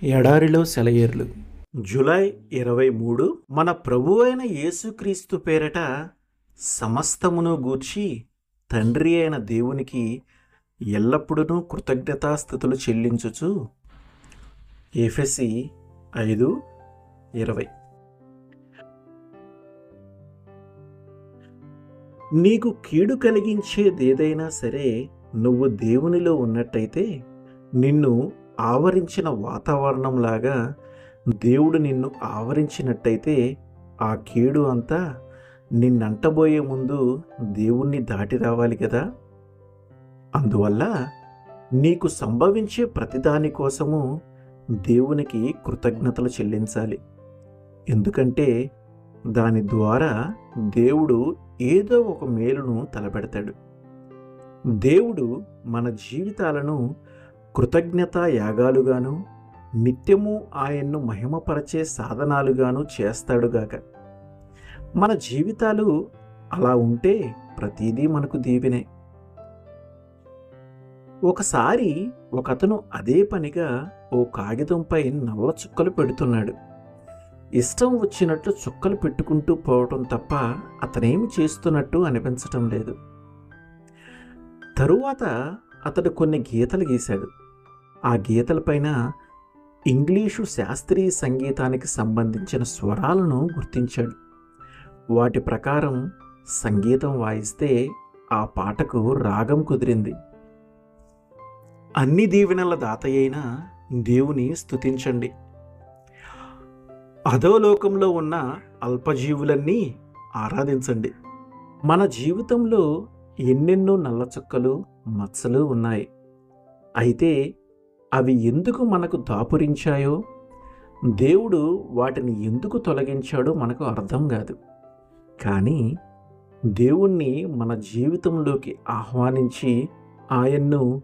ఎడారిలో సెలయేర్లు. జూలై 23 మన ప్రభువైన యేసుక్రీస్తు పేరట సమస్తమును గూర్చి తండ్రి అయిన దేవునికి ఎల్లప్పుడూ కృతజ్ఞతాస్థుతులు చెల్లించుచు. ఎఫెసీ 5:20. నీకు కీడు కలిగించేదేదైనా సరే నువ్వు దేవునిలో ఉన్నట్టయితే నిన్ను ఆవరించిన వాతావరణంలాగా దేవుడు నిన్ను ఆవరించినట్టయితే ఆ కీడు అంతా నిన్నంటబోయే ముందు దేవుణ్ణి దాటి రావాలి కదా. అందువల్ల నీకు సంభవించే ప్రతిదాని కోసము దేవునికి కృతజ్ఞతలు చెల్లించాలి. ఎందుకంటే దాని ద్వారా దేవుడు ఏదో ఒక మేలును తలపెడతాడు. దేవుడు మన జీవితాలను కృతజ్ఞతా యాగాలుగాను నిత్యము ఆయన్ను మహిమపరచే సాధనాలుగాను చేస్తాడుగాక. మన జీవితాలు అలా ఉంటే ప్రతిదీ మనకు దీవెనే. ఒకసారి ఒకతను అదే పనిగా ఓ కాగితంపై నల్ల చుక్కలు పెడుతున్నాడు. ఇష్టం వచ్చినట్లు చుక్కలు పెట్టుకుంటూ పోవటం తప్ప అతనేమి చేస్తున్నట్టు అనిపించటం లేదు. తరువాత అతడు కొన్ని గీతలు గీశాడు. ఆ గీతలపైన ఇంగ్లీషు శాస్త్రీయ సంగీతానికి సంబంధించిన స్వరాలను గుర్తించాడు. వాటి ప్రకారం సంగీతం వాయిస్తే ఆ పాటకు రాగం కుదిరింది. అన్ని దీవెనల దాతయైన దేవుని స్తుతించండి. అధోలోకంలో ఉన్న అల్పజీవులన్నీ ఆరాధించండి. మన జీవితంలో ఎన్నెన్నో నల్లచుక్కలు మచ్చలు ఉన్నాయి. అయితే అవి ఎందుకు మనకు దాపురించాయో, దేవుడు వాటిని ఎందుకు తొలగించాడో మనకు అర్థం కాదు. కానీ దేవుణ్ణి మన జీవితంలోకి ఆహ్వానించి ఆయన్ను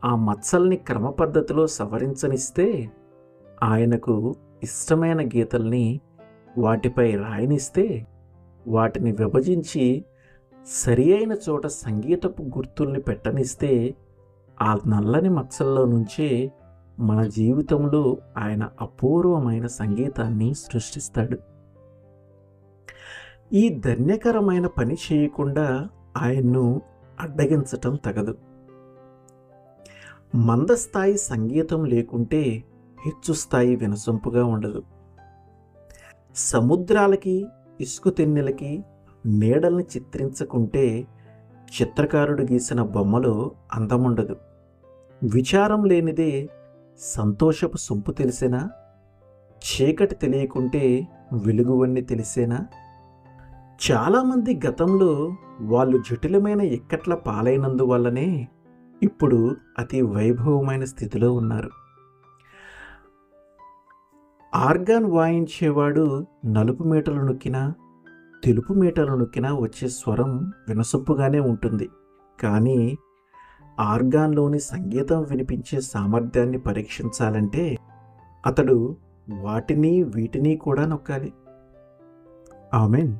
ఆ మచ్చల్ని క్రమపద్ధతిలో సవరించనిస్తే ఆయనకు ఇష్టమైన గీతల్ని వాటిపై రాయనిస్తే వాటిని విభజించి సరి అయిన చోట సంగీతపు గుర్తుల్ని పెట్టనిస్తే ఆ నల్లని మచ్చల్లో నుంచే మన జీవితంలో ఆయన అపూర్వమైన సంగీతాన్ని సృష్టిస్తాడు. ఈ ధన్యకరమైన పని చేయకుండా ఆయన్ను అడ్డగించటం తగదు. మందస్థాయి సంగీతం లేకుంటే హెచ్చు స్థాయి వినసొంపుగా ఉండదు. సముద్రాలకి ఇసుక తెన్నెలకి నీడల్ని చిత్రించకుంటే చిత్రకారుడు గీసిన బొమ్మలో అందముండదు. విచారం లేనిదే సంతోషపు సొంపు తెలిసేనా? చీకటి తెలియకుంటే వెలుగువన్నీ తెలిసేనా? చాలామంది గతంలో వాళ్ళు జటిలమైన ఇక్కట్ల పాలైనందువల్లనే ఇప్పుడు అతి వైభవమైన స్థితిలో ఉన్నారు. ఆర్గాన్ వాయించేవాడు నలుపు మీటలు నొక్కినా తెలుపు మీటలు నొక్కినా వచ్చే స్వరం వినసొప్పుగానే ఉంటుంది. కానీ ఆర్గాన్లోని సంగీతం వినిపించే సామర్థ్యాన్ని పరీక్షించాలంటే అతడు వాటిని వీటిని కూడా నొక్కాలి. ఆమేన్.